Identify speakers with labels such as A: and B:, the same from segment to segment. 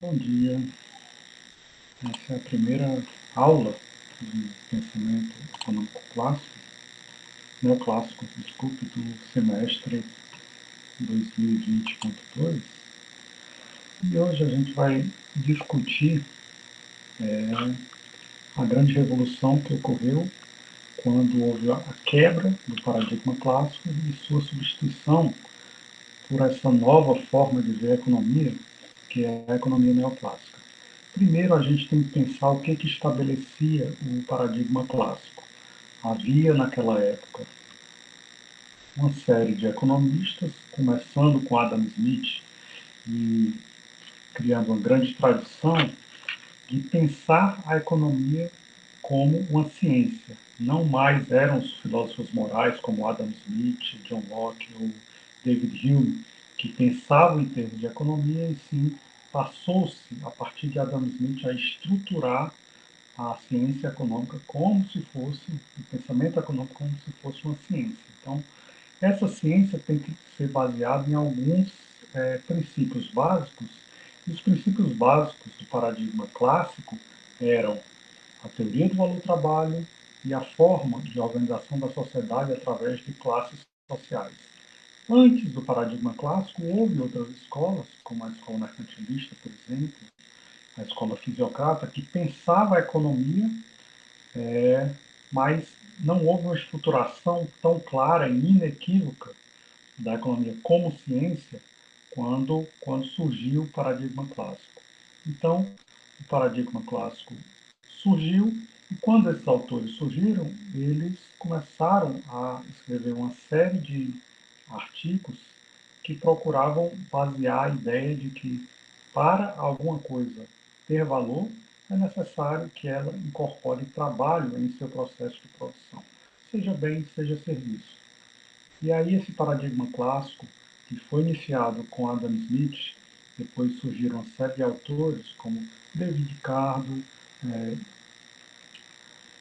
A: Bom dia. Essa é a primeira aula de pensamento econômico clássico, neoclássico, desculpe, do semestre 2020.2. E hoje a gente vai discutir a grande revolução que ocorreu quando houve a quebra do paradigma clássico e sua substituição por essa nova forma de ver a economia, que é a economia neoclássica. Primeiro, a gente tem que pensar o que estabelecia o paradigma clássico. Havia, naquela época, uma série de economistas, começando com Adam Smith e criando uma grande tradição de pensar a economia como uma ciência. Não mais eram os filósofos morais como Adam Smith, John Locke ou David Hume, que pensavam em termos de economia, e sim passou-se, a partir de Adam Smith, a estruturar a ciência econômica como se fosse, o pensamento econômico como se fosse uma ciência. Então, essa ciência tem que ser baseada em alguns princípios básicos, e os princípios básicos do paradigma clássico eram a teoria do valor-trabalho e a forma de organização da sociedade através de classes sociais. Antes do paradigma clássico, houve outras escolas, como a escola mercantilista, por exemplo, a escola fisiocrata, que pensava a economia, mas não houve uma estruturação tão clara e inequívoca da economia como ciência quando surgiu o paradigma clássico. Então, o paradigma clássico surgiu e quando esses autores surgiram, eles começaram a escrever uma série de artigos que procuravam basear a ideia de que para alguma coisa ter valor, é necessário que ela incorpore trabalho em seu processo de produção, seja bem, seja serviço. E aí esse paradigma clássico, que foi iniciado com Adam Smith, depois surgiram uma série de autores como David Ricardo,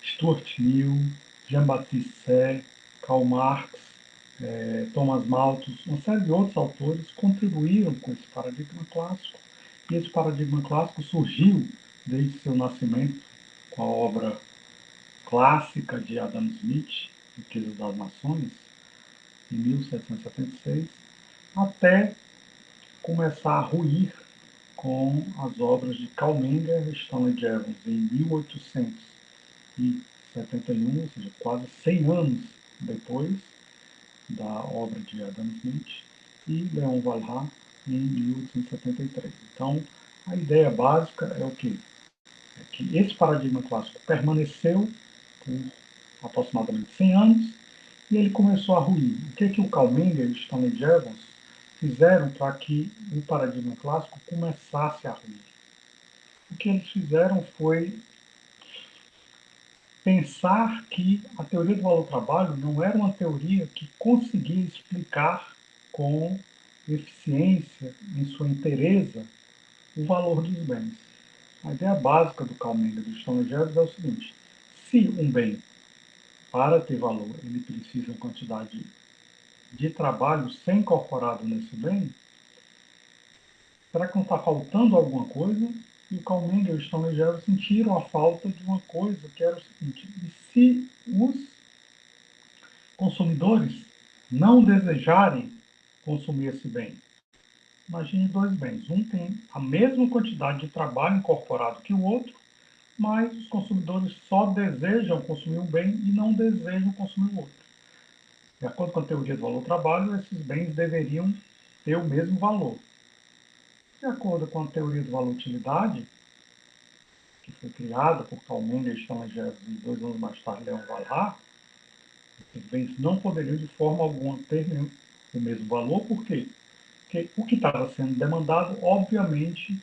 A: Stuart Mill, Jean-Baptiste Say, Karl Marx, Thomas Malthus, uma série de outros autores contribuíram com esse paradigma clássico. E esse paradigma clássico surgiu desde seu nascimento com a obra clássica de Adam Smith, Riqueza das Nações, em 1776, até começar a ruir com as obras de Karl Menger e Stanley Jevons em 1871, ou seja, quase 100 anos depois da obra de Adam Smith, e Leon Walras em 1873. Então, a ideia básica é o quê? É que esse paradigma clássico permaneceu por aproximadamente 100 anos e ele começou a ruir. O que o Karl Menger e Stanley Jevons fizeram para que o paradigma clássico começasse a ruir? O que eles fizeram foi pensar que a teoria do valor-trabalho não era uma teoria que conseguia explicar com eficiência, em sua inteireza, o valor dos bens. A ideia básica do Karl Menger e do Stanley Jevons é o seguinte: se um bem, para ter valor, ele precisa de uma quantidade de trabalho ser incorporado nesse bem, será que não está faltando alguma coisa? E o Karl Menger e o Stanley Jevons sentiram a falta de uma coisa, que era o seguinte: e se os consumidores não desejarem consumir esse bem? Imagine dois bens. Um tem a mesma quantidade de trabalho incorporado que o outro, mas os consumidores só desejam consumir um bem e não desejam consumir o outro. De acordo com a teoria do valor-trabalho, esses bens deveriam ter o mesmo valor. De acordo com a teoria do valor-utilidade, que foi criada por Karl Menger e Stanley Jevons e 2 anos mais tarde Leon Walras, esses bens não poderiam de forma alguma ter o mesmo valor. Por quê? Porque o que estava sendo demandado, obviamente,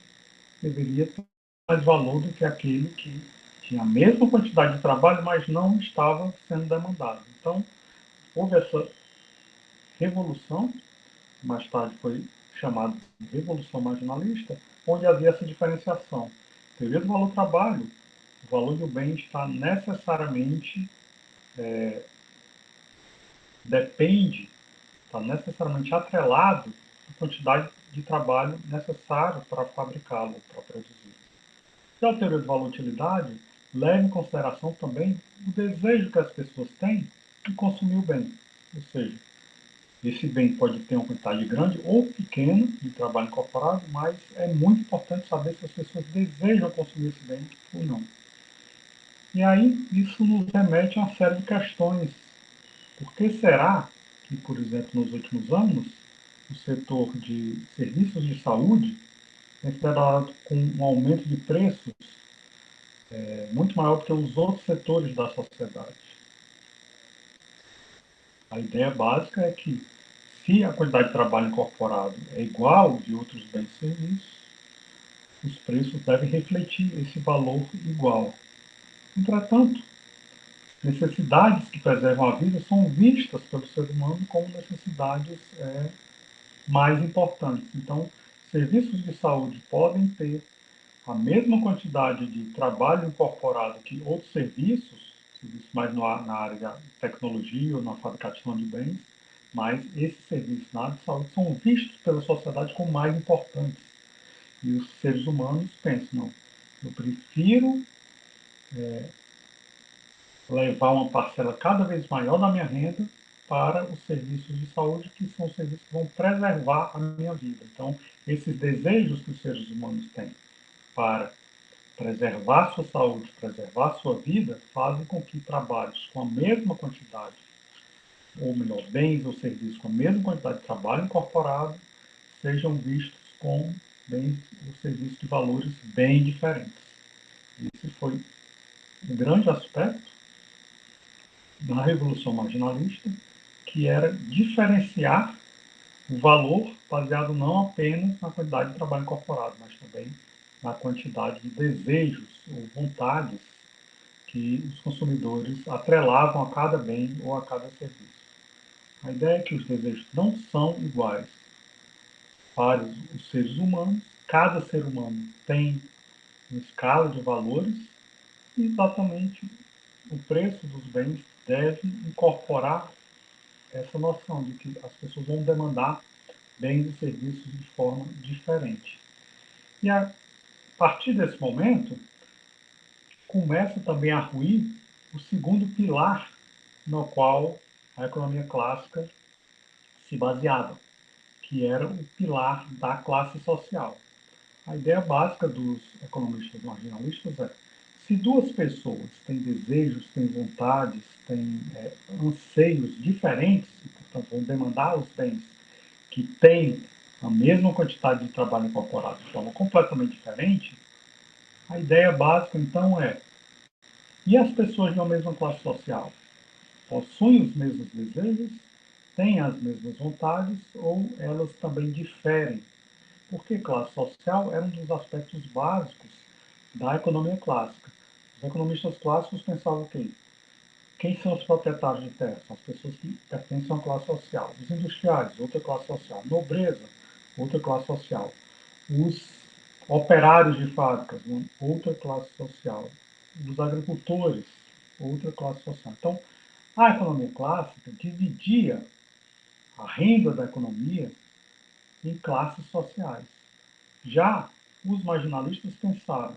A: deveria ter mais valor do que aquele que tinha a mesma quantidade de trabalho, mas não estava sendo demandado. Então, houve essa revolução, mais tarde foi chamada de Revolução Marginalista, onde havia essa diferenciação. Teoria do valor-trabalho, o valor do bem está necessariamente, depende, está necessariamente atrelado à quantidade de trabalho necessários para fabricá-lo, para produzir. E a teoria de valor-utilidade leva em consideração também o desejo que as pessoas têm de consumir o bem. Ou seja, esse bem pode ter uma quantidade grande ou pequena de trabalho incorporado, mas é muito importante saber se as pessoas desejam consumir esse bem ou não. E aí, isso nos remete a uma série de questões. Por que será que, por exemplo, nos últimos anos, o setor de serviços de saúde tem se deparado com um aumento de preços muito maior do que os outros setores da sociedade? A ideia básica é que, se a quantidade de trabalho incorporado é igual de outros bens e serviços, os preços devem refletir esse valor igual. Entretanto, necessidades que preservam a vida são vistas pelo ser humano como necessidades mais importantes. Então, serviços de saúde podem ter a mesma quantidade de trabalho incorporado que outros serviços, serviços mais na área da tecnologia ou na fabricação de bens, mas esses serviços na área de saúde são vistos pela sociedade como mais importantes. E os seres humanos pensam, não, eu prefiro levar uma parcela cada vez maior da minha renda para os serviços de saúde, que são os serviços que vão preservar a minha vida. Então, esses desejos que os seres humanos têm para preservar sua saúde, preservar sua vida, fazem com que trabalhos com a mesma quantidade, ou melhor, bens ou serviços com a mesma quantidade de trabalho incorporado, sejam vistos como bens ou serviços de valores bem diferentes. Esse foi um grande aspecto da Revolução Marginalista, que era diferenciar o valor baseado não apenas na quantidade de trabalho incorporado, mas também na quantidade de desejos ou vontades que os consumidores atrelavam a cada bem ou a cada serviço. A ideia é que os desejos não são iguais para os seres humanos, cada ser humano tem uma escala de valores e exatamente o preço dos bens deve incorporar essa noção de que as pessoas vão demandar bens e serviços de forma diferente. E a partir desse momento, começa também a ruir o segundo pilar no qual a economia clássica se baseava, que era o pilar da classe social. A ideia básica dos economistas marginalistas é: se duas pessoas têm desejos, têm vontades, têm anseios diferentes, e, portanto, vão demandar os bens que têm a mesma quantidade de trabalho incorporado de forma completamente diferente, a ideia básica, então, é: e as pessoas de uma mesma classe social? Possuem os mesmos desejos? Têm as mesmas vontades? Ou elas também diferem? Porque classe social era um dos aspectos básicos da economia clássica. Os economistas clássicos pensavam o quê? Quem são os proprietários de terra? São as pessoas que pertencem a uma classe social. Os industriais, outra classe social. Nobreza, outra classe social. Os operários de fábricas, outra classe social. Os agricultores, outra classe social. Então, a economia clássica dividia a renda da economia em classes sociais. Já os marginalistas pensaram: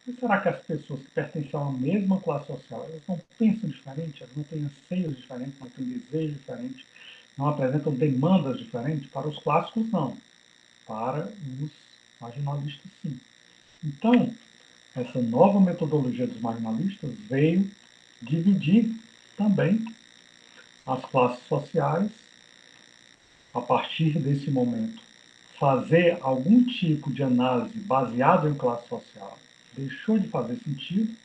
A: mas será que as pessoas que pertencem a uma mesma classe social, elas não pensam diferente, elas não têm anseios diferentes, não têm desejos diferentes, não apresentam demandas diferentes? Para os clássicos, não. Para os marginalistas, sim. Então, essa nova metodologia dos marginalistas veio dividir também as classes sociais a partir desse momento. Fazer algum tipo de análise baseado em classe social deixou de fazer sentido,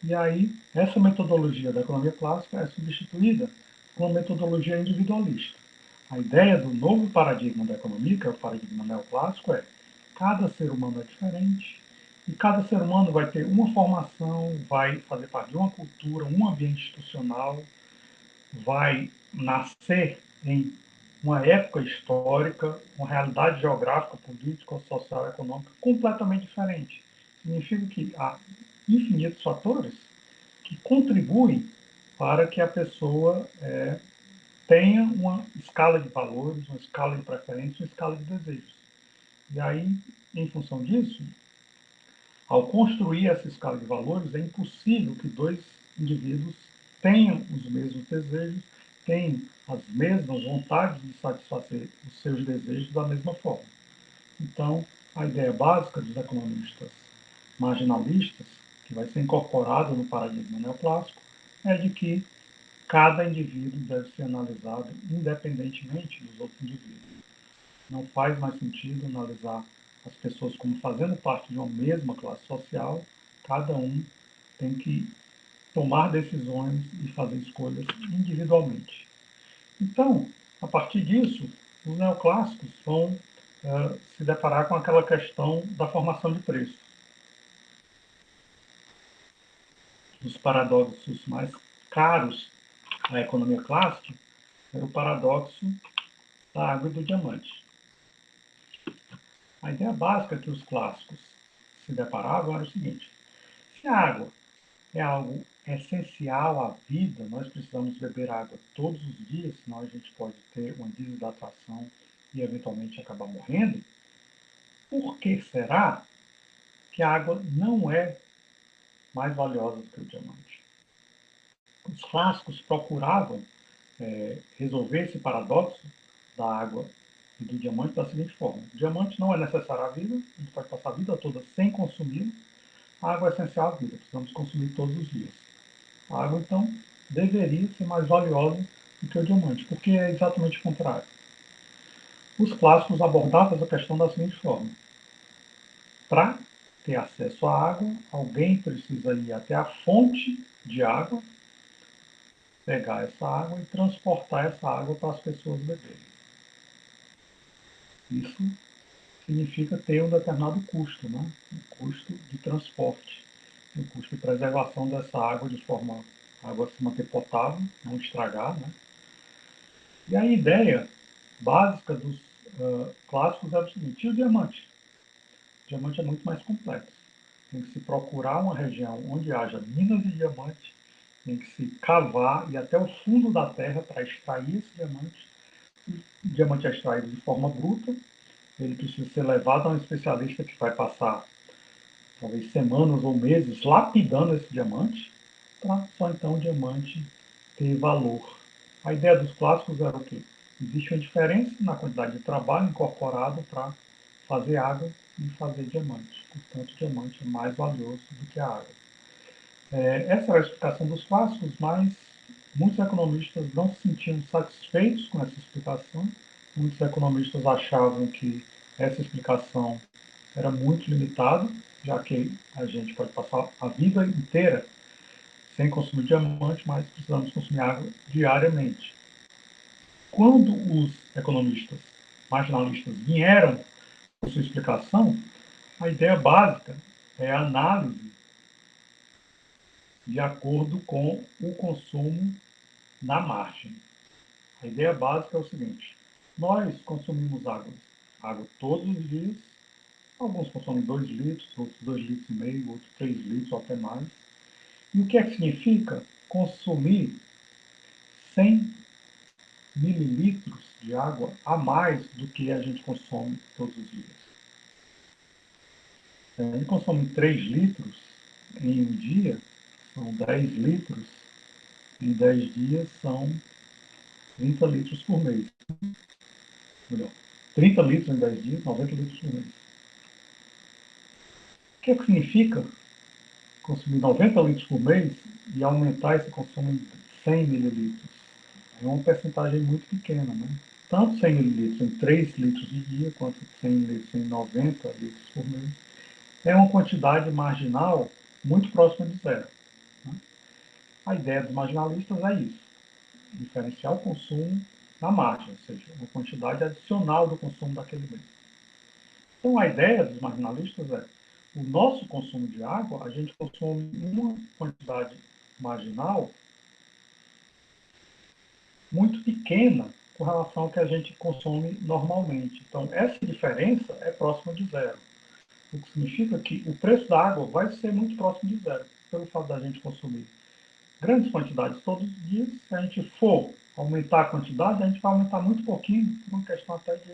A: e aí essa metodologia da economia clássica é substituída por uma metodologia individualista. A ideia do novo paradigma da economia, que é o paradigma neoclássico, é: cada ser humano é diferente e cada ser humano vai ter uma formação, vai fazer parte de uma cultura, um ambiente institucional, vai nascer em uma época histórica, uma realidade geográfica, política, social, econômica completamente diferente. Significa que há infinitos fatores que contribuem para que a pessoa tenha uma escala de valores, uma escala de preferências, uma escala de desejos. E aí, em função disso, ao construir essa escala de valores, é impossível que dois indivíduos tenham os mesmos desejos, tenham as mesmas vontades de satisfazer os seus desejos da mesma forma. Então, a ideia básica dos economistas marginalistas, que vai ser incorporada no paradigma neoclássico, é de que cada indivíduo deve ser analisado independentemente dos outros indivíduos. Não faz mais sentido analisar as pessoas como fazendo parte de uma mesma classe social. Cada um tem que tomar decisões e fazer escolhas individualmente. Então, a partir disso, os neoclássicos vão se deparar com aquela questão da formação de preços. Os paradoxos mais caros à economia clássica era o paradoxo da água e do diamante. A ideia básica que os clássicos se deparavam era o seguinte: se a água é algo essencial à vida, nós precisamos beber água todos os dias, senão a gente pode ter uma desidratação e eventualmente acabar morrendo. Por que será que a água não é mais valiosa do que o diamante? Os clássicos procuravam resolver esse paradoxo da água e do diamante da seguinte forma: o diamante não é necessário à vida, a gente pode passar a vida toda sem consumir. A água é essencial à vida, precisamos consumir todos os dias. A água, então, deveria ser mais valiosa do que o diamante, porque é exatamente o contrário. Os clássicos abordavam essa questão da seguinte forma: para ter acesso à água, alguém precisa ir até a fonte de água, pegar essa água e transportar essa água para as pessoas beberem. Isso significa ter um determinado custo, né? Um custo de transporte, um custo de preservação dessa água de forma a água se manter potável, não estragar, né? E a ideia básica dos clássicos é o seguinte: e o diamante? O diamante é muito mais complexo. Tem que se procurar uma região onde haja minas de diamante, tem que se cavar e até o fundo da terra para extrair esse diamante. O diamante é extraído de forma bruta, ele precisa ser levado a um especialista que vai passar talvez semanas ou meses lapidando esse diamante, para só então o diamante ter valor. A ideia dos clássicos era o quê? Existe uma diferença na quantidade de trabalho incorporado para fazer água e fazer diamante. Portanto, o diamante é mais valioso do que a água. Essa era a explicação dos clássicos, mas muitos economistas não se sentiam satisfeitos com essa explicação. Muitos economistas achavam que essa explicação era muito limitada, já que a gente pode passar a vida inteira sem consumir diamante, mas precisamos consumir água diariamente. Quando os economistas marginalistas vieram com sua explicação, a ideia básica é a análise de acordo com o consumo na margem. A ideia básica é o seguinte: nós consumimos água todos os dias, alguns consomem 2 litros, outros 2,5 litros, outros 3 litros ou até mais. E o que é que significa consumir 100 mililitros de água a mais do que a gente consome todos os dias? A gente consome 3 litros em um dia, são 10 litros, em 10 dias são 30 litros por mês. Melhor, 30 litros em 10 dias, 90 litros por mês. O que é que significa consumir 90 litros por mês e aumentar esse consumo em 100 mililitros? É uma percentagem muito pequena, né? Tanto 100 mililitros em 3 litros de dia, quanto 100 litros em 90 litros por mês. É uma quantidade marginal muito próxima de zero, né? A ideia dos marginalistas é isso: diferenciar o consumo na margem, ou seja, uma quantidade adicional do consumo daquele bem. Então, a ideia dos marginalistas é: o nosso consumo de água, a gente consome uma quantidade marginal muito pequena com relação ao que a gente consome normalmente. Então, essa diferença é próxima de zero, o que significa que o preço da água vai ser muito próximo de zero, pelo fato da gente consumir grandes quantidades todos os dias. Se a gente for aumentar a quantidade, a gente vai aumentar muito pouquinho, uma questão até de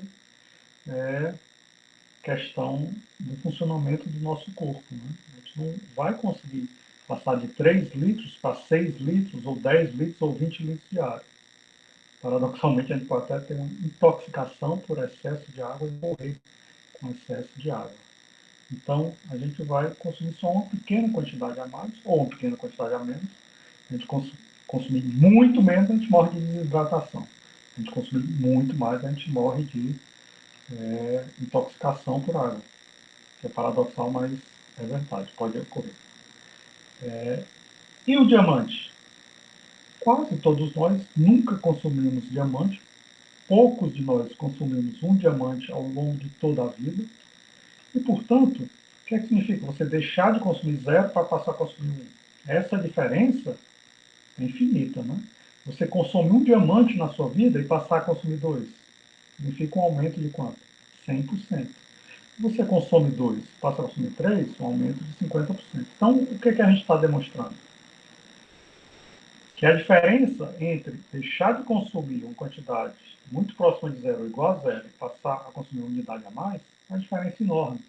A: questão do funcionamento do nosso corpo, né? A gente não vai conseguir passar de 3 litros para 6 litros, ou 10 litros, ou 20 litros de água. Paradoxalmente, a gente pode até ter uma intoxicação por excesso de água e morrer com excesso de água. Então, a gente vai consumir só uma pequena quantidade a mais, ou uma pequena quantidade a menos. A gente consumir muito menos, a gente morre de desidratação. A gente consumir muito mais, a gente morre de intoxicação por água. Que é paradoxal, mas é verdade, pode ocorrer. E o diamante? Quase todos nós nunca consumimos diamante. Poucos de nós consumimos um diamante ao longo de toda a vida. E, portanto, o que é que significa? Você deixar de consumir zero para passar a consumir um. Essa diferença é infinita, né? Você consome um diamante na sua vida e passar a consumir dois. Significa um aumento de quanto? 100%. Se você consome dois, passa a consumir três, um aumento de 50%. Então, o que a gente está demonstrando? Que a diferença entre deixar de consumir uma quantidade muito próxima de zero ou igual a zero e passar a consumir uma unidade a mais, é uma diferença enorme.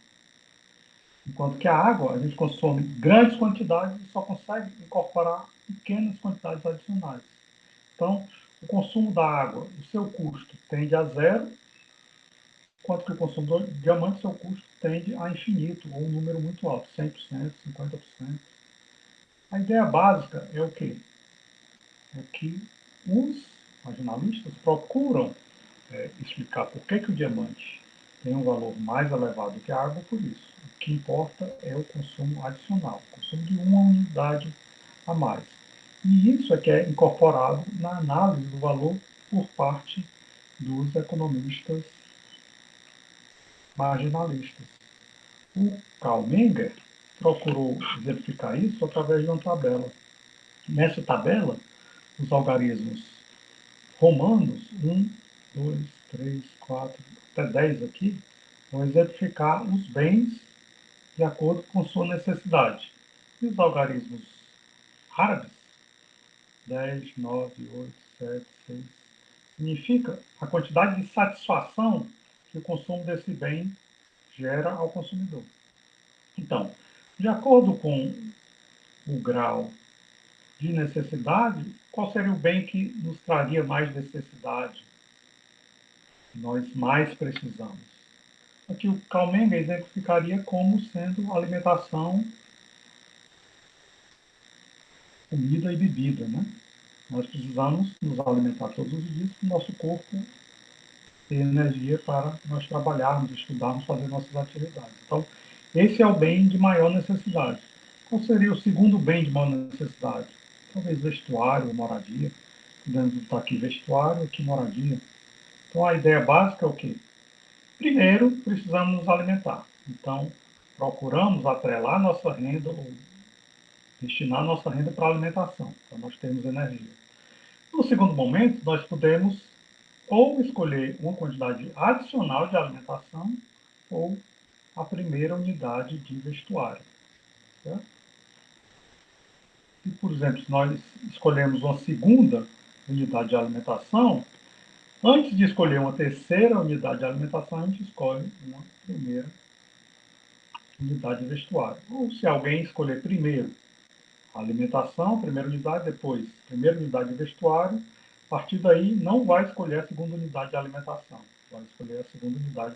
A: Enquanto que a água, a gente consome grandes quantidades e só consegue incorporar pequenas quantidades adicionais. Então, o consumo da água, o seu custo tende a zero, enquanto que o consumo de diamante, seu custo tende a infinito, ou um número muito alto, 100%, 50%. A ideia básica é o quê? É que os marginalistas procuram explicar por que o diamante tem um valor mais elevado que a água por isso. O que importa é o consumo adicional, o consumo de uma unidade a mais. E isso é que é incorporado na análise do valor por parte dos economistas marginalistas. O Karl Menger procurou verificar isso através de uma tabela. Nessa tabela, os algarismos romanos, 1, 2, 3, 4, até 10 aqui, vão exemplificar os bens de acordo com sua necessidade. E os algarismos árabes, 10, 9, 8, 7, 6, significa a quantidade de satisfação que o consumo desse bem gera ao consumidor. Então, de acordo com o grau de necessidade, qual seria o bem que nos traria mais necessidade, que nós mais precisamos? Aqui o Karl Menger exemplificaria como sendo alimentação, comida e bebida, né? Nós precisamos nos alimentar todos os dias para o nosso corpo ter energia para nós trabalharmos, estudarmos, fazer nossas atividades. Então, esse é o bem de maior necessidade. Qual seria o segundo bem de maior necessidade? Talvez vestuário, moradia. Podemos botar aqui vestuário, aqui moradia. Então, a ideia básica é o quê? Primeiro, precisamos nos alimentar. Então, procuramos atrelar nossa renda, ou destinar nossa renda para a alimentação, para nós termos energia. No segundo momento, nós podemos ou escolher uma quantidade adicional de alimentação ou a primeira unidade de vestuário. Certo? E, por exemplo, se nós escolhemos uma segunda unidade de alimentação, antes de escolher uma terceira unidade de alimentação, a gente escolhe uma primeira unidade de vestuário. Ou se alguém escolher primeiro a alimentação, primeira unidade, depois primeira unidade de vestuário, a partir daí não vai escolher a segunda unidade de alimentação, vai escolher a segunda unidade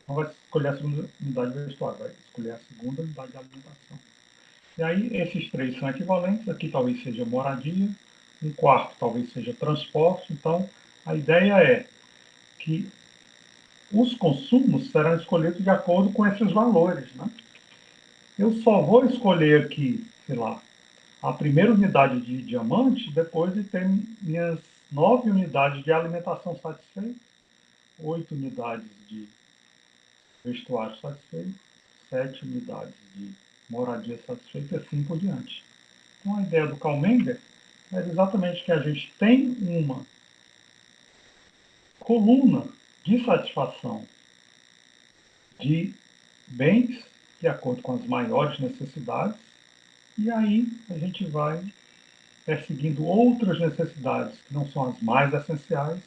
A: não vai escolher a segunda unidade de vestuário, vai escolher a segunda unidade de alimentação. E aí esses três são equivalentes, aqui talvez seja moradia, um quarto talvez seja transporte, então a ideia é que os consumos serão escolhidos de acordo com esses valores, né? Eu só vou escolher aqui, sei lá, a primeira unidade de diamante depois de ter minhas 9 unidades de alimentação satisfeitas, 8 unidades de vestuário satisfeitas, 7 unidades de moradia satisfeita e assim por diante. Então, a ideia do Karl Menger é exatamente que a gente tem uma coluna de satisfação de bens de acordo com as maiores necessidades, e aí a gente vai perseguindo outras necessidades que não são as mais essenciais,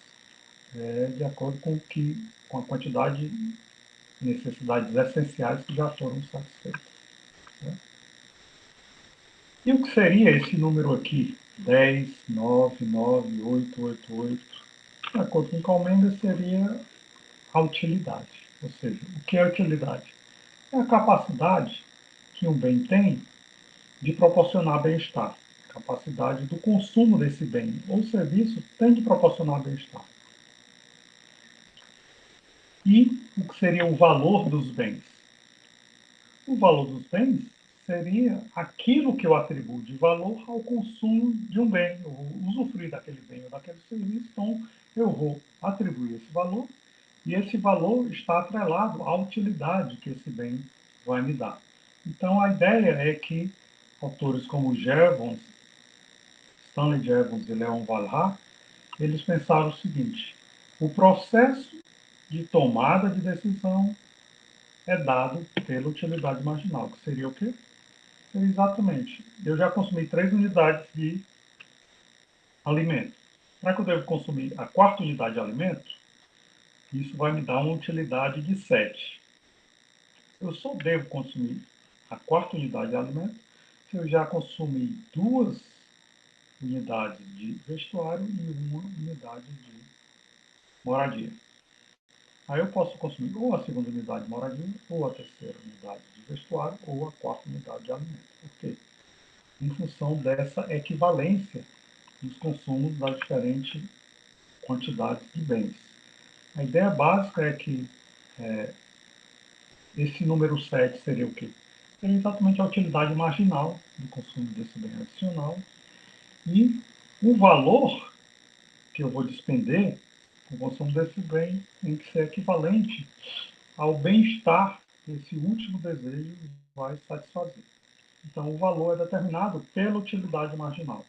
A: de acordo com a quantidade necessidades essenciais que já foram satisfeitas. Né? E o que seria esse número aqui? 10, 9, 9, 8, 8, 8. De acordo com Calmenda, seria a utilidade. Ou seja, o que é utilidade? É a capacidade que um bem tem de proporcionar bem-estar. A capacidade do consumo desse bem ou serviço tem de proporcionar bem-estar. E o que seria o valor dos bens? O valor dos bens seria aquilo que eu atribuo de valor ao consumo de um bem. Eu vou usufruir daquele bem ou daquele serviço, então eu vou atribuir esse valor, e esse valor está atrelado à utilidade que esse bem vai me dar. Então a ideia é que autores como Jevons, Stanley Jevons e Leon Walras, eles pensaram o seguinte: o processo de tomada de decisão é dado pela utilidade marginal, que seria o quê? Exatamente. Eu já consumi 3 unidades de alimento. Será que eu devo consumir a quarta unidade de alimento? Isso vai me dar uma utilidade de 7. Eu só devo consumir a quarta unidade de alimento se eu já consumi 2 unidades de vestuário e 1 unidade de moradia. Aí eu posso consumir ou a segunda unidade de moradia, ou a terceira unidade de vestuário, ou a quarta unidade de alimento. Por quê? Em função dessa equivalência dos consumos das diferentes quantidades de bens. A ideia básica é que esse número 7 seria o quê? Seria exatamente a utilidade marginal do consumo desse bem adicional, e o valor que eu vou despender com o consumo desse bem tem que ser equivalente ao bem-estar que esse último desejo vai satisfazer. Então, o valor é determinado pela utilidade marginal.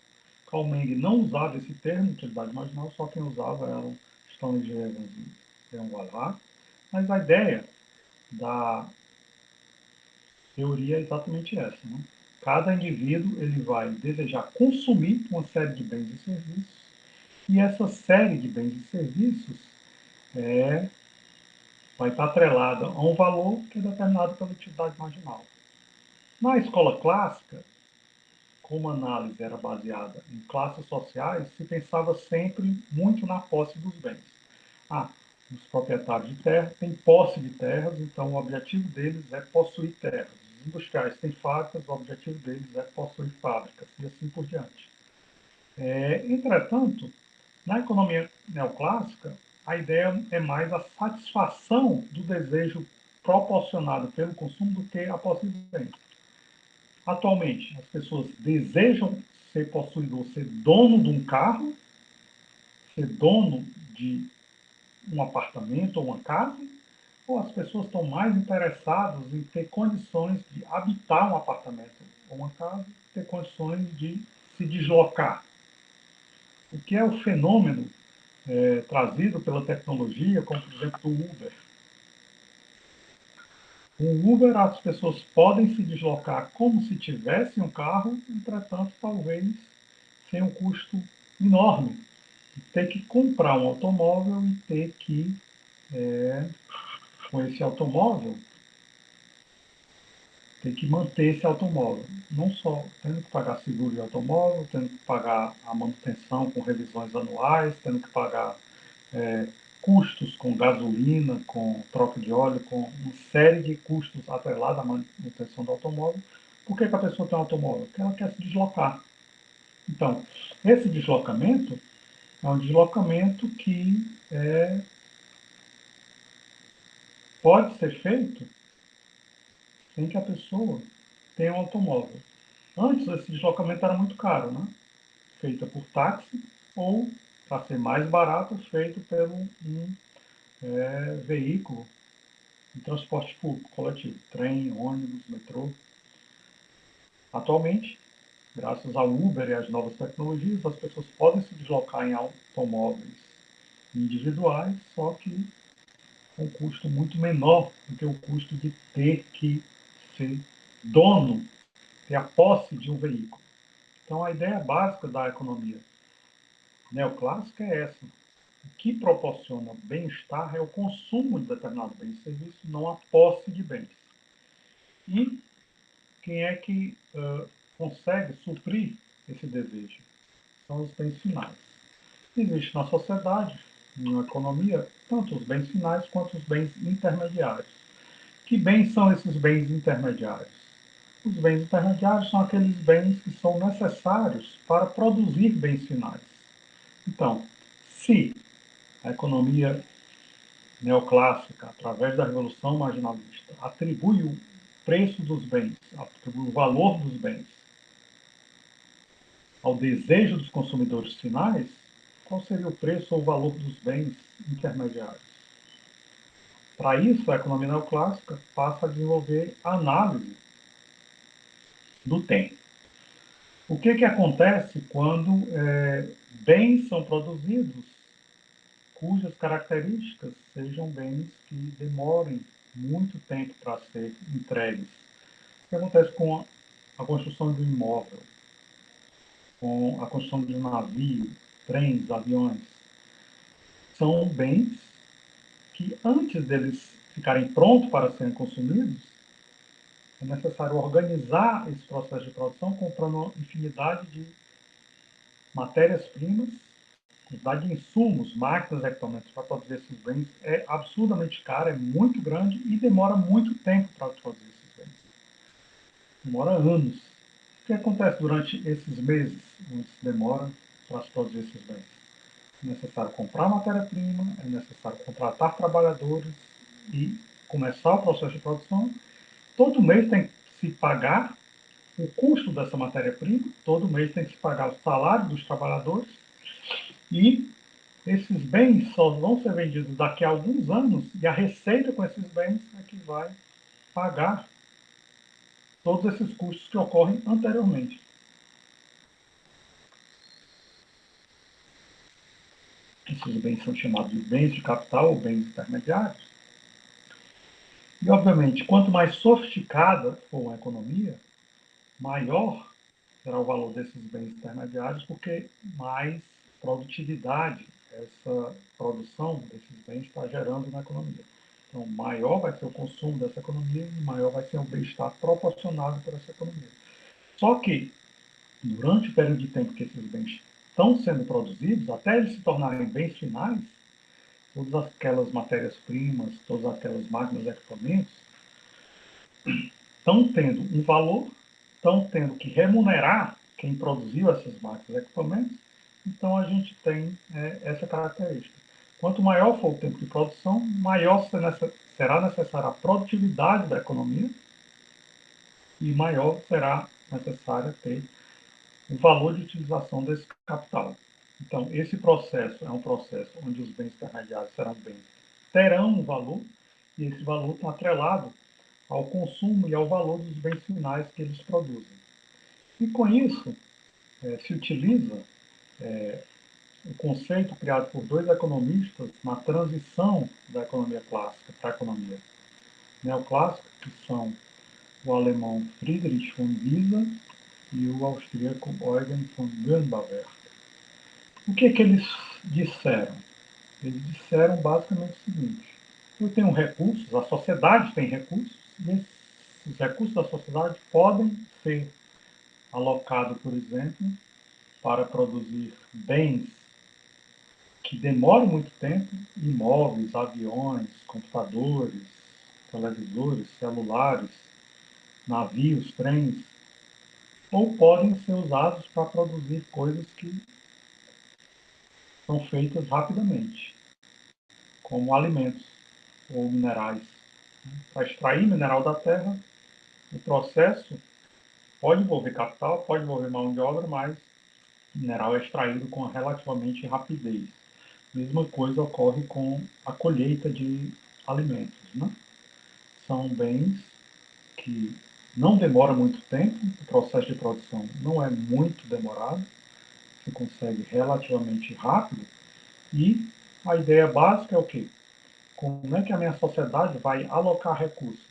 A: Karl Meng não usava esse termo, utilidade marginal, só quem usava eram Stanley Jevons e Leon Walras, mas a ideia da teoria é exatamente essa. Né? Cada indivíduo ele vai desejar consumir uma série de bens e serviços, e essa série de bens e serviços vai estar atrelada a um valor que é determinado pela utilidade marginal. Na escola clássica, como a análise era baseada em classes sociais, se pensava sempre muito na posse dos bens. Os proprietários de terra têm posse de terras, então o objetivo deles é possuir terras. Os industriais têm fábricas, o objetivo deles é possuir fábricas, e assim por diante. Entretanto, na economia neoclássica, a ideia é mais a satisfação do desejo proporcionado pelo consumo do que a posse de bens. Atualmente, as pessoas desejam ser possuidor, ser dono de um carro, ser dono de um apartamento ou uma casa, ou as pessoas estão mais interessadas em ter condições de habitar um apartamento ou uma casa, ter condições de se deslocar. O que é o fenômeno trazido pela tecnologia, como por exemplo o Uber. Com o Uber, as pessoas podem se deslocar como se tivessem um carro, entretanto, talvez sem um custo enorme. Ter que comprar um automóvel e ter que, com esse automóvel, ter que manter esse automóvel. Não só tendo que pagar seguro de automóvel, tendo que pagar a manutenção com revisões anuais, tendo que pagar custos com gasolina, com troca de óleo, com uma série de custos atrelados à manutenção do automóvel. Por que a pessoa tem um automóvel? Porque ela quer se deslocar. Então, esse deslocamento é um deslocamento que pode ser feito sem que a pessoa tenha um automóvel. Antes, esse deslocamento era muito caro, né? Feito por táxi ou, para ser mais barato, feito pelo um veículo de transporte público coletivo, trem, ônibus, metrô. Atualmente, graças ao Uber e às novas tecnologias, as pessoas podem se deslocar em automóveis individuais, só que com um custo muito menor do que o custo de ter que ser dono, ter a posse de um veículo. Então, a ideia básica da economia neoclássica é essa. O que proporciona bem-estar é o consumo de determinado bem e serviço, não a posse de bens. E quem é que consegue suprir esse desejo? São os bens finais. Existe na sociedade, na economia, tanto os bens finais quanto os bens intermediários. Que bens são esses bens intermediários? Os bens intermediários são aqueles bens que são necessários para produzir bens finais. Então, se a economia neoclássica, através da Revolução Marginalista, atribui o preço dos bens, atribui o valor dos bens ao desejo dos consumidores finais, qual seria o preço ou o valor dos bens intermediários? Para isso, a economia neoclássica passa a desenvolver a análise do tempo. O que acontece quando bens são produzidos cujas características sejam bens que demorem muito tempo para ser entregues? O que acontece com a construção de um imóvel, com a construção de um navio, trens, aviões? São bens que, antes deles ficarem prontos para serem consumidos, é necessário organizar esse processo de produção comprando uma infinidade de matérias-primas, quantidade de insumos, máquinas, equipamentos para produzir esses bens é absurdamente caro, é muito grande e demora muito tempo para produzir esses bens. Demora anos. O que acontece durante esses meses onde se demora para se produzir esses bens? É necessário comprar matéria-prima, é necessário contratar trabalhadores e começar o processo de produção. Todo mês tem que se pagar o custo dessa matéria-prima, todo mês tem que se pagar o salário dos trabalhadores e esses bens só vão ser vendidos daqui a alguns anos e a receita com esses bens é que vai pagar todos esses custos que ocorrem anteriormente. Esses bens são chamados de bens de capital ou bens intermediários. E, obviamente, quanto mais sofisticada for a economia, maior será o valor desses bens intermediários, porque mais produtividade essa produção desses bens está gerando na economia. Então, maior vai ser o consumo dessa economia e maior vai ser o bem-estar proporcionado por essa economia. Só que, durante o período de tempo que esses bens estão sendo produzidos, até eles se tornarem bens finais, todas aquelas matérias-primas, todas aquelas máquinas e equipamentos, estão tendo um valor, estão tendo que remunerar quem produziu essas máquinas e equipamentos, então a gente tem essa característica. Quanto maior for o tempo de produção, maior será necessária a produtividade da economia e maior será necessário ter o valor de utilização desse capital. Então, esse processo é um processo onde os bens intermediários terão um valor, e esse valor está atrelado ao consumo e ao valor dos bens finais que eles produzem. E com isso, se utiliza o conceito criado por dois economistas na transição da economia clássica para a economia neoclássica, que são o alemão Friedrich von Giesa e o austríaco Eugen von Grünberger. O que eles disseram? Eles disseram basicamente o seguinte: eu tenho recursos, a sociedade tem recursos, e esses recursos da sociedade podem ser alocados, por exemplo, para produzir bens que demoram muito tempo, imóveis, aviões, computadores, televisores, celulares, navios, trens, ou podem ser usados para produzir coisas que são feitas rapidamente, como alimentos ou minerais. Para extrair mineral da terra, o processo pode envolver capital, pode envolver mão de obra, mas o mineral é extraído com relativamente rapidez. Mesma coisa ocorre com a colheita de alimentos, né? São bens que não demora muito tempo, o processo de produção não é muito demorado, se consegue relativamente rápido, e a ideia básica é o quê? Como é que a minha sociedade vai alocar recursos?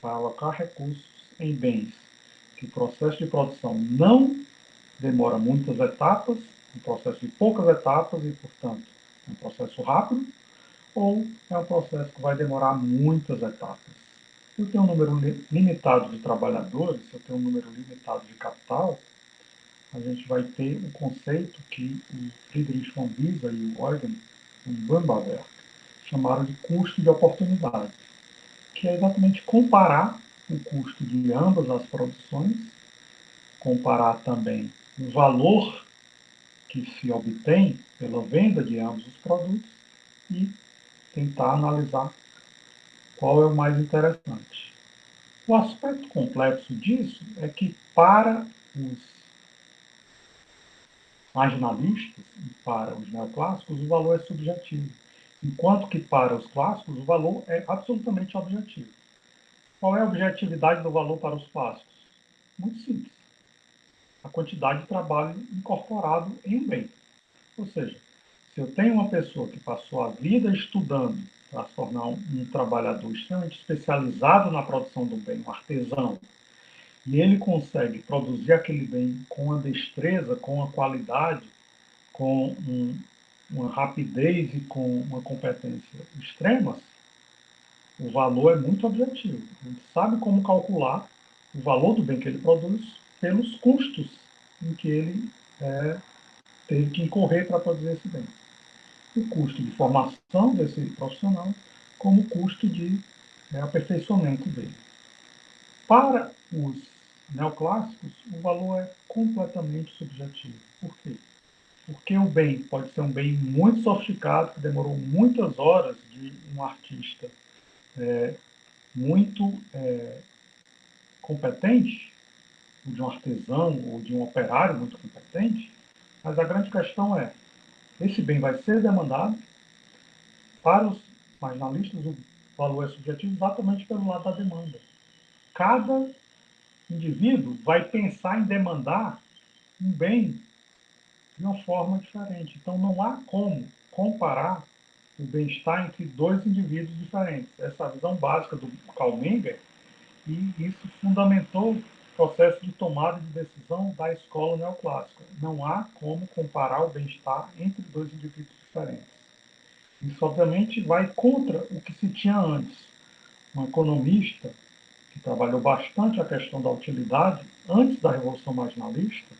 A: Vai alocar recursos em bens que o processo de produção não demora muitas etapas, um processo de poucas etapas e, portanto, É um processo rápido ou é um processo que vai demorar muitas etapas? Se eu tenho um número limitado de trabalhadores, se eu tenho um número limitado de capital, a gente vai ter o conceito que o Friedrich von Bisa e o Eugen von Böhm-Bawerk chamaram de custo de oportunidade, que é exatamente comparar o custo de ambas as produções, comparar também o valor que se obtém pela venda de ambos os produtos e tentar analisar qual é o mais interessante. O aspecto complexo disso é que, para os marginalistas e para os neoclássicos, o valor é subjetivo, enquanto que, para os clássicos, o valor é absolutamente objetivo. Qual é a objetividade do valor para os clássicos? Muito simples. A quantidade de trabalho incorporado em um bem. Ou seja, se eu tenho uma pessoa que passou a vida estudando para se tornar um trabalhador extremamente especializado na produção do bem, um artesão, e ele consegue produzir aquele bem com a destreza, com a qualidade, com uma rapidez e com uma competência extremas, o valor é muito objetivo. A gente sabe como calcular o valor do bem que ele produz pelos custos em que ele teve que incorrer para produzir esse bem. O custo de formação desse profissional, como o custo de aperfeiçoamento dele. Para os neoclássicos, o valor é completamente subjetivo. Por quê? Porque o bem pode ser um bem muito sofisticado, que demorou muitas horas de um artista muito competente, ou de um artesão, ou de um operário muito competente, mas a grande questão é, esse bem vai ser demandado. Para os marginalistas, o valor é subjetivo exatamente pelo lado da demanda. Cada indivíduo vai pensar em demandar um bem de uma forma diferente. Então, não há como comparar o bem-estar entre dois indivíduos diferentes. Essa é a visão básica do Karl Menger, e isso fundamentou o processo de tomada de decisão da escola neoclássica. Não há como comparar o bem-estar entre dois indivíduos diferentes. Isso, obviamente, vai contra o que se tinha antes. Um economista que trabalhou bastante a questão da utilidade antes da Revolução Marginalista,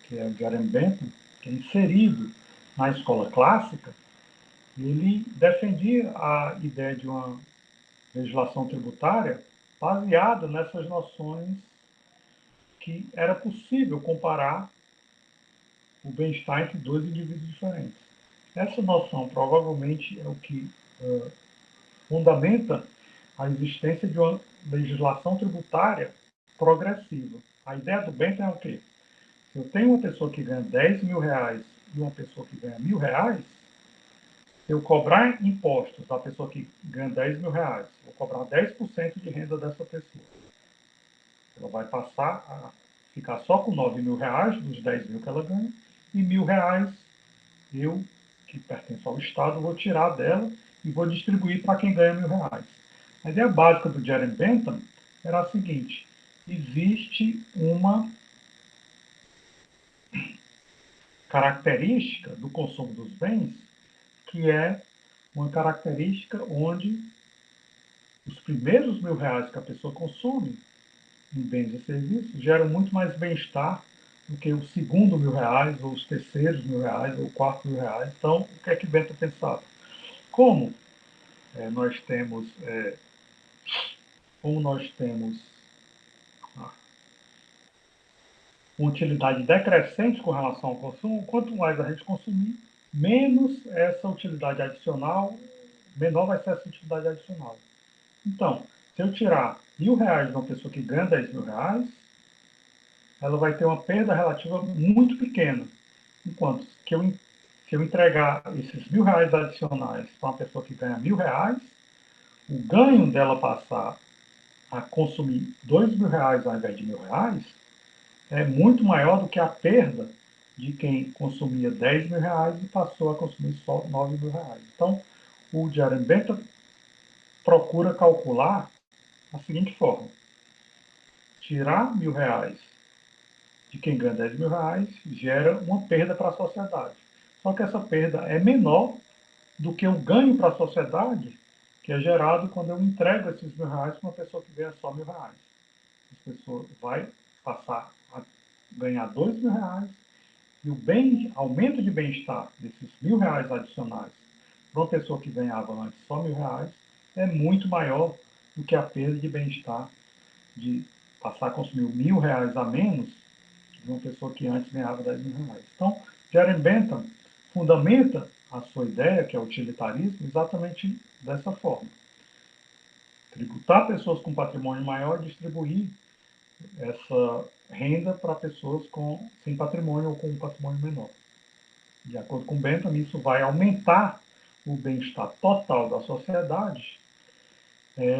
A: que é o Jeremy Bentham, que é inserido na escola clássica, ele defendia a ideia de uma legislação tributária baseada nessas noções que era possível comparar o bem-estar entre dois indivíduos diferentes. Essa noção provavelmente é o que fundamenta a existência de uma legislação tributária progressiva. A ideia do Bentham é o quê? Se eu tenho uma pessoa que ganha 10 mil reais e uma pessoa que ganha 1.000 reais, se eu cobrar impostos da pessoa que ganha 10 mil reais, vou cobrar 10% de renda dessa pessoa. Ela vai passar a ficar só com 9 mil reais dos 10 mil que ela ganha, e 1.000 reais eu, que pertenço ao Estado, vou tirar dela e vou distribuir para quem ganha 1.000 reais. A ideia básica do Jeremy Bentham era a seguinte: existe uma característica do consumo dos bens que é uma característica onde os primeiros 1.000 reais que a pessoa consome em bens e serviços geram muito mais bem-estar do que o segundo 1.000 reais, ou os terceiros 1.000 reais, ou o quarto 1.000 reais. Então, o que é que Bentham pensava? Como nós temos uma utilidade decrescente com relação ao consumo, quanto mais a gente consumir, menos essa utilidade adicional, menor vai ser essa utilidade adicional. Então, se eu tirar 1.000 reais de uma pessoa que ganha 10 mil reais, ela vai ter uma perda relativa muito pequena. Enquanto que se eu entregar esses 1.000 reais adicionais para uma pessoa que ganha 1.000 reais, o ganho dela passar a consumir 2.000 reais ao invés de 1.000 reais é muito maior do que a perda de quem consumia 10 mil reais e passou a consumir só 9 mil reais. Então, o Jeremy Bentham procura calcular a seguinte forma: tirar 1.000 reais de quem ganha 10 mil reais gera uma perda para a sociedade. Só que essa perda é menor do que o ganho para a sociedade que é gerado quando eu entrego esses R$ 1.000 para uma pessoa que ganha só R$ 1.000. Essa pessoa vai passar a ganhar R$ 2.000 e o aumento de bem-estar desses R$ 1.000 adicionais para uma pessoa que ganhava antes só R$ 1.000 é muito maior do que a perda de bem-estar de passar a consumir R$ 1.000 a menos de uma pessoa que antes ganhava R$ 10.000. Então, Jeremy Bentham fundamenta a sua ideia, que é o utilitarismo, exatamente dessa forma. Tributar pessoas com patrimônio maior e distribuir essa renda para pessoas sem patrimônio ou com um patrimônio menor. De acordo com Bentham, isso vai aumentar o bem-estar total da sociedade,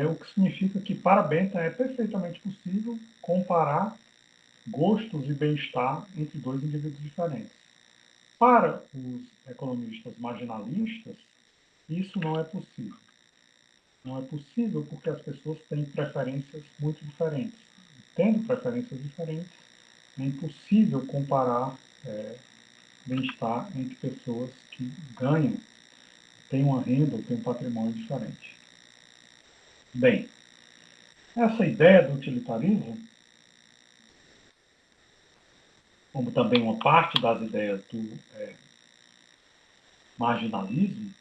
A: o que significa que, para Bentham, é perfeitamente possível comparar gostos e bem-estar entre dois indivíduos diferentes. Para os economistas marginalistas, isso não é possível. Não é possível porque as pessoas têm preferências muito diferentes. Tendo preferências diferentes, é impossível comparar bem-estar entre pessoas que ganham, têm uma renda ou têm um patrimônio diferente. Bem, essa ideia do utilitarismo, como também uma parte das ideias do marginalismo,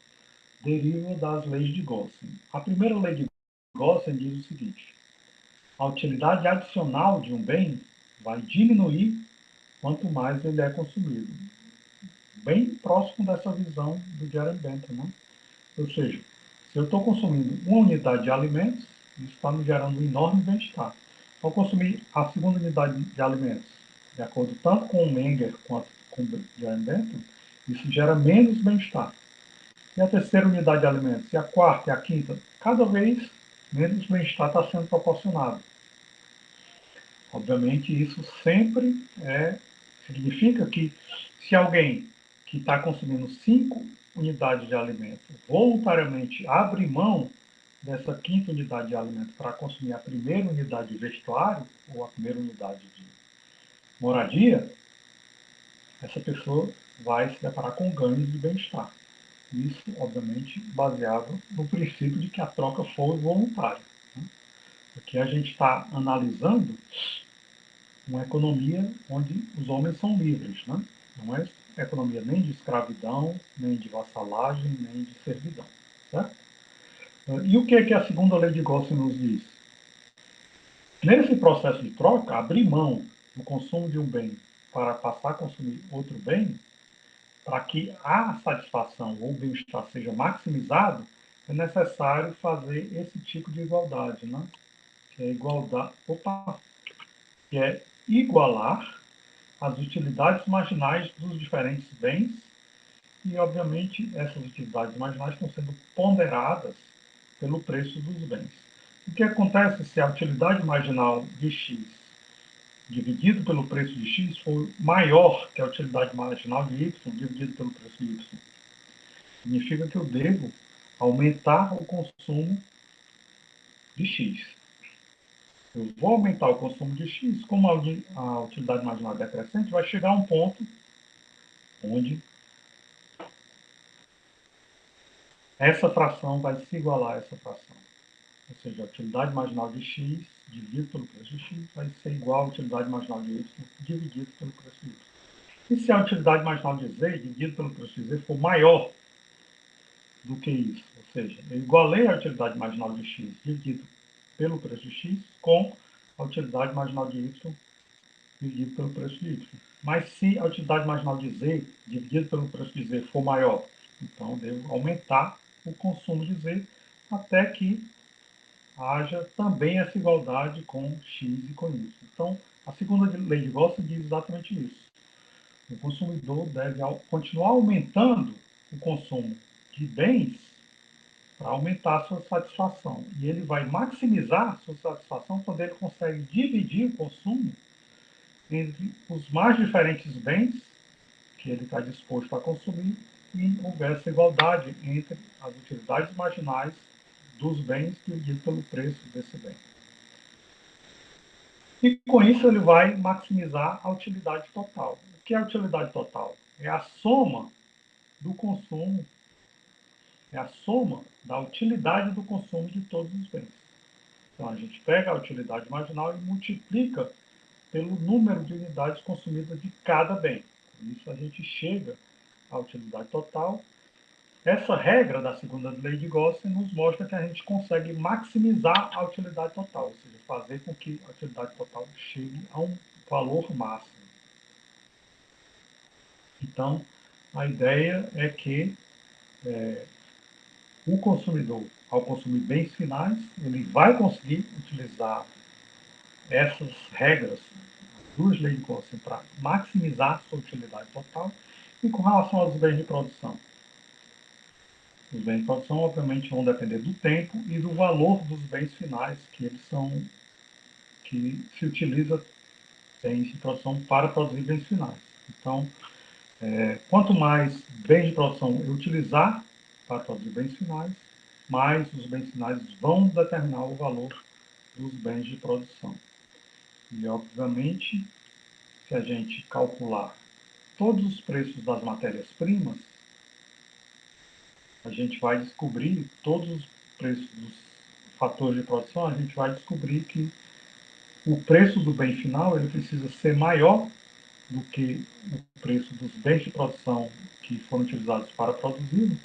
A: deriva das leis de Gossen. A primeira lei de Gossen diz o seguinte: a utilidade adicional de um bem vai diminuir quanto mais ele é consumido. Bem próximo dessa visão do Jeremy Bentham, né? Ou seja, se eu estou consumindo uma unidade de alimentos, isso está me gerando um enorme bem-estar. Ao consumir a segunda unidade de alimentos, de acordo tanto com o Menger quanto com o Jeremy Bentham, isso gera menos bem-estar. E a terceira unidade de alimentos, e a quarta e a quinta, cada vez menos bem-estar está sendo proporcionado. Obviamente, isso sempre significa que se alguém que está consumindo 5 unidades de alimento voluntariamente abre mão dessa quinta unidade de alimento para consumir a primeira unidade de vestuário ou a primeira unidade de moradia, essa pessoa vai se deparar com ganhos de bem-estar. Isso, obviamente, baseado no princípio de que a troca foi voluntária. Né? Aqui a gente está analisando uma economia onde os homens são livres, né? Não é economia nem de escravidão, nem de vassalagem, nem de servidão, certo? E o que é que a segunda lei de Gossen nos diz? Nesse processo de troca, abrir mão do consumo de um bem para passar a consumir outro bem, para que a satisfação ou o bem-estar seja maximizado, é necessário fazer esse tipo de igualdade, né? Que é que é igualar as utilidades marginais dos diferentes bens e, obviamente, essas utilidades marginais estão sendo ponderadas pelo preço dos bens. O que acontece se a utilidade marginal de X dividido pelo preço de X for maior que a utilidade marginal de Y dividido pelo preço de Y? Significa que eu devo aumentar o consumo de X. Eu vou aumentar o consumo de X, como a utilidade marginal é decrescente, vai chegar a um ponto onde essa fração vai se igualar a essa fração. Ou seja, a utilidade marginal de X dividido pelo preço de X vai ser igual à utilidade marginal de Y dividido pelo preço de Y. E se a utilidade marginal de Z dividido pelo preço de Z for maior do que isso, ou seja, eu igualei a utilidade marginal de X dividido pelo preço de X com a utilidade marginal de Y dividido pelo preço de Y. Mas se a utilidade marginal de Z dividido pelo preço de Z for maior, então eu devo aumentar o consumo de Z até que haja também essa igualdade com X e com Y. Então, a segunda lei de Gossen diz exatamente isso. O consumidor deve continuar aumentando o consumo de bens para aumentar a sua satisfação. E ele vai maximizar a sua satisfação quando ele consegue dividir o consumo entre os mais diferentes bens que ele está disposto a consumir e houver essa igualdade entre as utilidades marginais dos bens dividido pelo preço desse bem. E com isso ele vai maximizar a utilidade total. O que é a utilidade total? É a soma do consumo é a soma da utilidade do consumo de todos os bens. Então, a gente pega a utilidade marginal e multiplica pelo número de unidades consumidas de cada bem. Com isso, a gente chega à utilidade total. Essa regra da segunda lei de Gauss nos mostra que a gente consegue maximizar a utilidade total, ou seja, fazer com que a utilidade total chegue a um valor máximo. Então, a ideia é que o consumidor, ao consumir bens finais, ele vai conseguir utilizar essas regras, as duas leis de Gauss, para maximizar a sua utilidade total. E com relação aos bens de produção, os bens de produção, obviamente, vão depender do tempo e do valor dos bens finais que se utiliza bens de produção para produzir bens finais. Então, quanto mais bens de produção eu utilizar para produzir bens finais, mais os bens finais vão determinar o valor dos bens de produção. E, obviamente, se a gente calcular todos os preços das matérias-primas, a gente vai descobrir todos os preços dos fatores de produção, a gente vai descobrir que o preço do bem final ele precisa ser maior do que o preço dos bens de produção que foram utilizados para produzi-lo,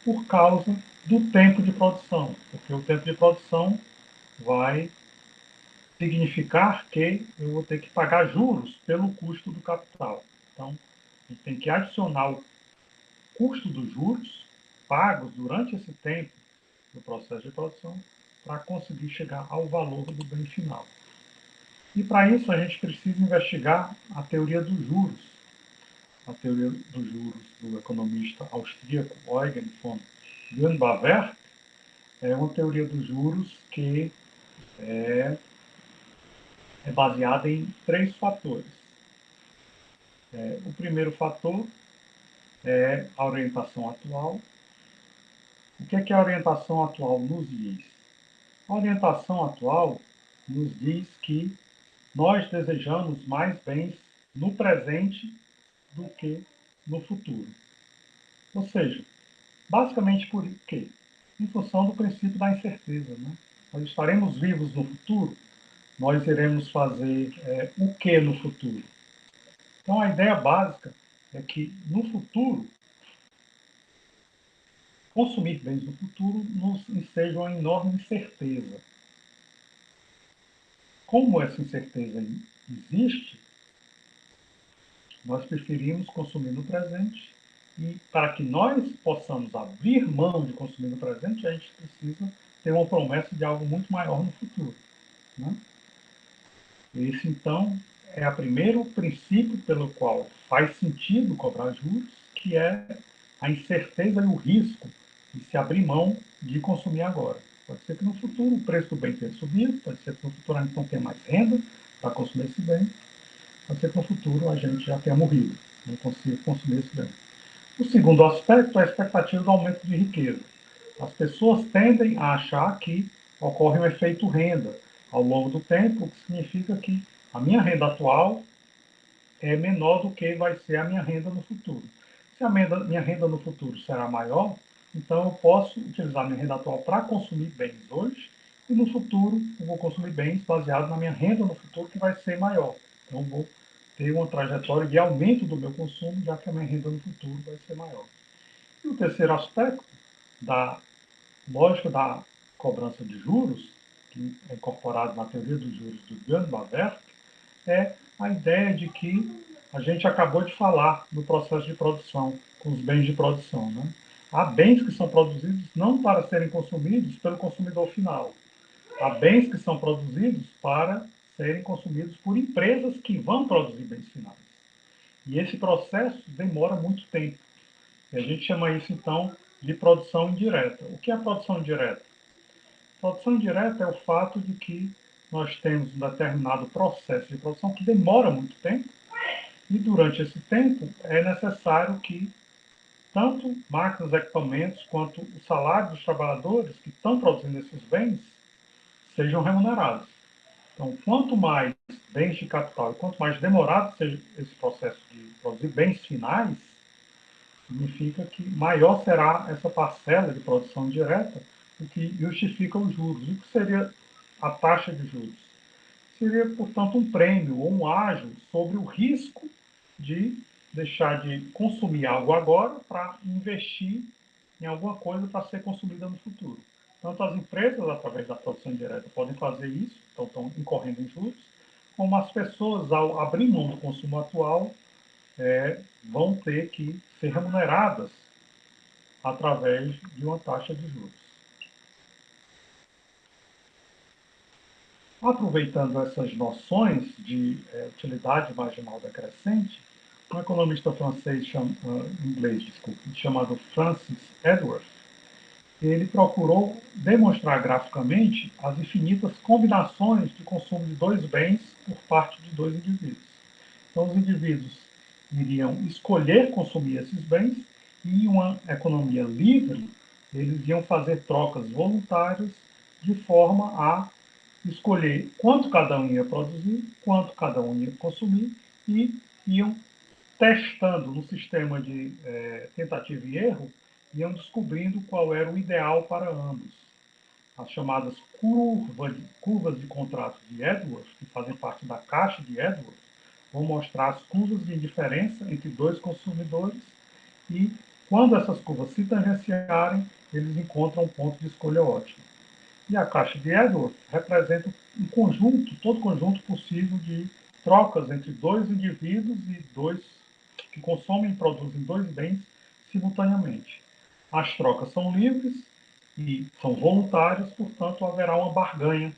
A: por causa do tempo de produção, porque o tempo de produção vai significar que eu vou ter que pagar juros pelo custo do capital. Então, a gente tem que adicionar o custo dos juros pagos durante esse tempo do processo de produção para conseguir chegar ao valor do bem final. E para isso a gente precisa investigar a teoria dos juros. A teoria dos juros do economista austríaco Eugen von Grünbawerk é uma teoria dos juros que é baseada em três fatores. O primeiro fator é a orientação atual. O que é que a orientação atual nos diz? A orientação atual nos diz que nós desejamos mais bens no presente do que no futuro. Ou seja, basicamente por quê? Em função do princípio da incerteza. Né? Nós estaremos vivos no futuro? Nós iremos fazer o que no futuro? Então, a ideia básica é que, no futuro, consumir bens no futuro nos enseja uma enorme incerteza. Como essa incerteza existe, nós preferimos consumir no presente e, para que nós possamos abrir mão de consumir no presente, a gente precisa ter uma promessa de algo muito maior no futuro. Né? Esse, então, é o primeiro princípio pelo qual faz sentido cobrar juros, que é a incerteza e o risco de se abrir mão de consumir agora. Pode ser que no futuro o preço do bem tenha subido, pode ser que no futuro a gente não tenha mais renda para consumir esse bem, pode ser que no futuro a gente já tenha morrido, não consiga consumir esse bem. O segundo aspecto é a expectativa do aumento de riqueza. As pessoas tendem a achar que ocorre um efeito renda ao longo do tempo, o que significa que a minha renda atual é menor do que vai ser a minha renda no futuro. Se a minha renda no futuro será maior, então eu posso utilizar minha renda atual para consumir bens hoje, e no futuro eu vou consumir bens baseados na minha renda no futuro, que vai ser maior. Então eu vou ter uma trajetória de aumento do meu consumo, já que a minha renda no futuro vai ser maior. E o terceiro aspecto da lógica da cobrança de juros, que é incorporado na teoria dos juros do Grünbawerk, é a ideia de que a gente acabou de falar no processo de produção, com os bens de produção. Né? Há bens que são produzidos não para serem consumidos pelo consumidor final. Há bens que são produzidos para serem consumidos por empresas que vão produzir bens finais. E esse processo demora muito tempo. E a gente chama isso, então, de produção indireta. O que é a produção indireta? Produção indireta é o fato de que nós temos um determinado processo de produção que demora muito tempo, e durante esse tempo é necessário que tanto máquinas, equipamentos, quanto o salário dos trabalhadores que estão produzindo esses bens sejam remunerados. Então, quanto mais bens de capital e quanto mais demorado seja esse processo de produzir bens finais, significa que maior será essa parcela de produção direta, o que justifica os juros. O que seria a taxa de juros? Seria, portanto, um prêmio ou um ágio sobre o risco de deixar de consumir algo agora para investir em alguma coisa para ser consumida no futuro. Tanto as empresas, através da produção indireta, podem fazer isso, então estão incorrendo em juros, como as pessoas, ao abrir mão do consumo atual, vão ter que ser remuneradas através de uma taxa de juros. Aproveitando essas noções de utilidade marginal decrescente, um economista francês, inglês, desculpe, chamado Francis Edworth, ele procurou demonstrar graficamente as infinitas combinações de consumo de dois bens por parte de dois indivíduos. Então, os indivíduos iriam escolher consumir esses bens e, em uma economia livre, eles iam fazer trocas voluntárias de forma a escolher quanto cada um ia produzir, quanto cada um ia consumir e iam testando no sistema de tentativa e erro, iam descobrindo qual era o ideal para ambos. As chamadas curvas de contrato de Edwards, que fazem parte da caixa de Edwards, vão mostrar as curvas de diferença entre dois consumidores e, quando essas curvas se tangenciarem, eles encontram um ponto de escolha ótimo. E a caixa de Edwards representa um conjunto, todo conjunto possível de trocas entre dois indivíduos e dois que consomem e produzem dois bens simultaneamente. As trocas são livres e são voluntárias, portanto, haverá uma barganha.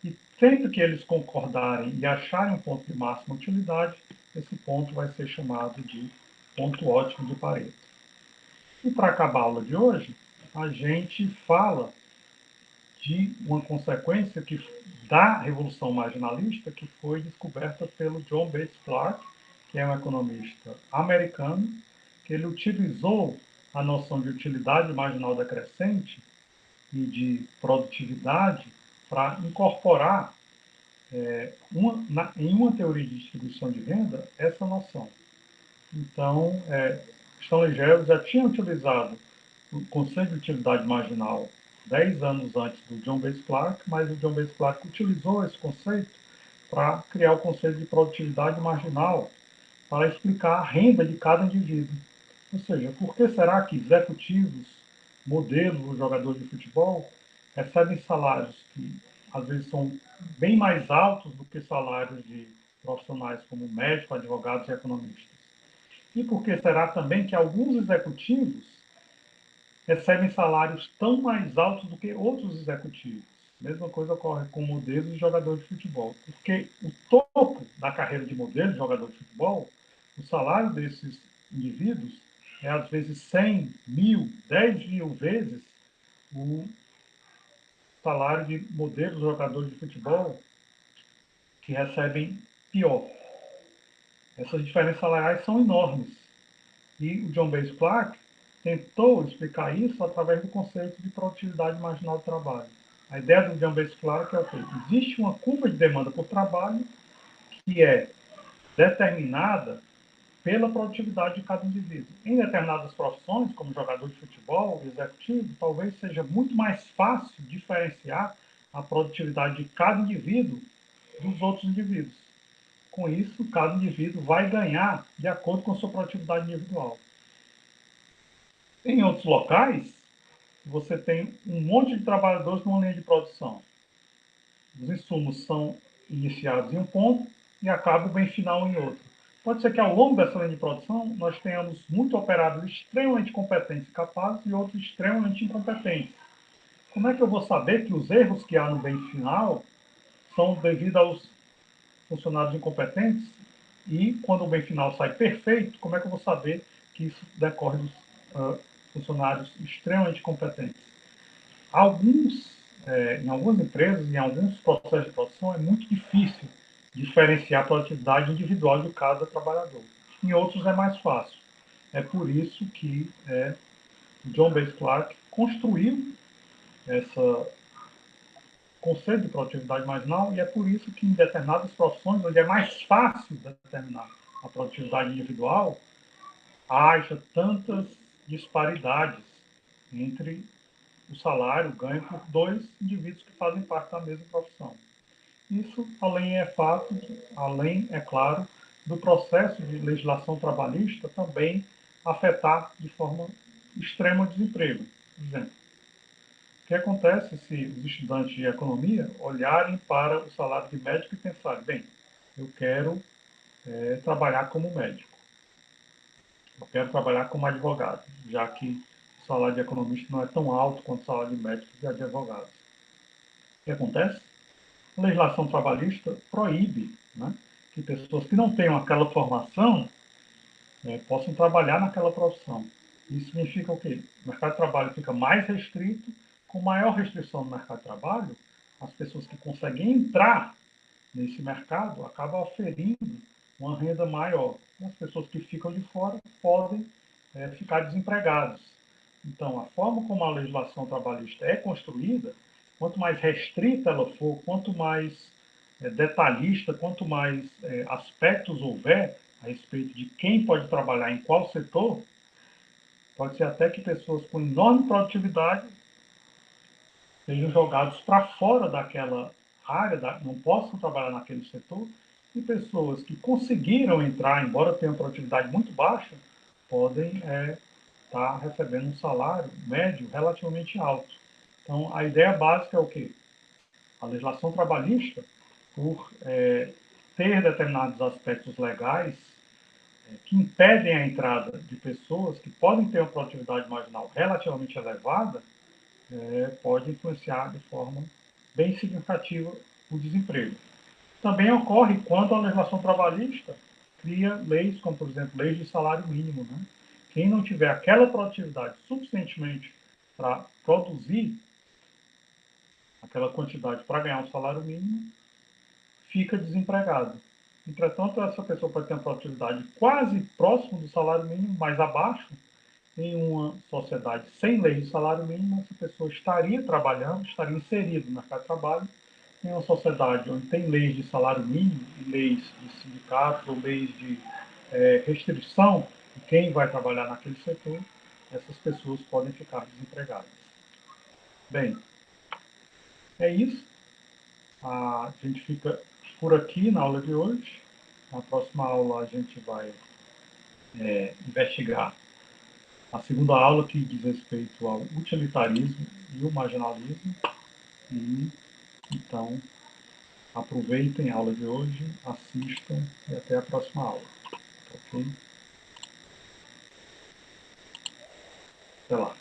A: E sempre que eles concordarem e acharem um ponto de máxima utilidade, esse ponto vai ser chamado de ponto ótimo de Pareto. E para acabar a aula de hoje, a gente fala de uma consequência da Revolução Marginalista que foi descoberta pelo John Bates Clark, que é um economista americano, que ele utilizou a noção de utilidade marginal decrescente e de produtividade para incorporar em uma teoria de distribuição de renda essa noção. Então, Stanley Gevers já tinha utilizado o conceito de utilidade marginal 10 anos antes do John Bates Clark, mas o John Bates Clark utilizou esse conceito para criar o conceito de produtividade marginal, para explicar a renda de cada indivíduo. Ou seja, por que será que executivos, modelos, jogadores de futebol, recebem salários que às vezes são bem mais altos do que salários de profissionais como médicos, advogados e economistas? E por que será também que alguns executivos recebem salários tão mais altos do que outros executivos? Mesma coisa ocorre com modelos de jogador de futebol. Porque o topo da carreira de modelo de jogador de futebol, o salário desses indivíduos é às vezes 100, 1000, 10 mil vezes o salário de modelos de jogadores de futebol que recebem pior. Essas diferenças salariais são enormes. E o John Bates Clark tentou explicar isso através do conceito de produtividade marginal do trabalho. A ideia do John Bates Clark é o quê? Existe uma curva de demanda por trabalho que é determinada pela produtividade de cada indivíduo. Em determinadas profissões, como jogador de futebol, executivo, talvez seja muito mais fácil diferenciar a produtividade de cada indivíduo dos outros indivíduos. Com isso, cada indivíduo vai ganhar de acordo com a sua produtividade individual. Em outros locais, você tem um monte de trabalhadores numa linha de produção. Os insumos são iniciados em um ponto e acaba o bem final em outro. Pode ser que ao longo dessa linha de produção nós tenhamos muitos operários extremamente competentes e capazes e outros extremamente incompetentes. Como é que eu vou saber que os erros que há no bem final são devido aos funcionários incompetentes? E quando o bem final sai perfeito, como é que eu vou saber que isso decorre dos funcionários extremamente competentes? Em algumas empresas, em alguns processos de produção, é muito difícil diferenciar a produtividade individual de cada trabalhador. Em outros é mais fácil. É por isso que John Bates Clark construiu esse conceito de produtividade marginal e é por isso que em determinadas profissões, onde é mais fácil determinar a produtividade individual, haja tantas disparidades entre o salário ganho por dois indivíduos que fazem parte da mesma profissão. Isso, além, é claro, do processo de legislação trabalhista também afetar de forma extrema o desemprego. Por exemplo, o que acontece se os estudantes de economia olharem para o salário de médico e pensarem, bem, eu quero trabalhar como médico, eu quero trabalhar como advogado, já que o salário de economista não é tão alto quanto o salário de médicos e advogados. O que acontece? A legislação trabalhista proíbe, né, que pessoas que não tenham aquela formação possam trabalhar naquela profissão. Isso significa o quê? O mercado de trabalho fica mais restrito, com maior restrição no mercado de trabalho, as pessoas que conseguem entrar nesse mercado acabam oferindo uma renda maior. As pessoas que ficam de fora podem ficar desempregadas. Então, a forma como a legislação trabalhista é construída, quanto mais restrita ela for, quanto mais detalhista, quanto mais aspectos houver a respeito de quem pode trabalhar em qual setor, pode ser até que pessoas com enorme produtividade sejam jogados para fora daquela área, não possam trabalhar naquele setor, e pessoas que conseguiram entrar, embora tenham produtividade muito baixa, podem estar recebendo um salário médio relativamente alto. Então, a ideia básica é o quê? A legislação trabalhista, por ter determinados aspectos legais que impedem a entrada de pessoas que podem ter uma produtividade marginal relativamente elevada, pode influenciar de forma bem significativa o desemprego. Também ocorre quando a legislação trabalhista cria leis, como, por exemplo, leis de salário mínimo. Né? Quem não tiver aquela produtividade suficientemente para produzir aquela quantidade para ganhar um salário mínimo, fica desempregado. Entretanto, essa pessoa pode ter uma produtividade quase próxima do salário mínimo, mais abaixo. Em uma sociedade sem lei de salário mínimo, essa pessoa estaria trabalhando, estaria inserida no mercado de trabalho. Em uma sociedade onde tem leis de salário mínimo, e leis de sindicatos ou leis de restrição de quem vai trabalhar naquele setor, essas pessoas podem ficar desempregadas. Bem, é isso. A gente fica por aqui na aula de hoje. Na próxima aula a gente vai investigar a segunda aula, que diz respeito ao utilitarismo e o marginalismo. E, então, aproveitem a aula de hoje, assistam e até a próxima aula. Ok? Até lá.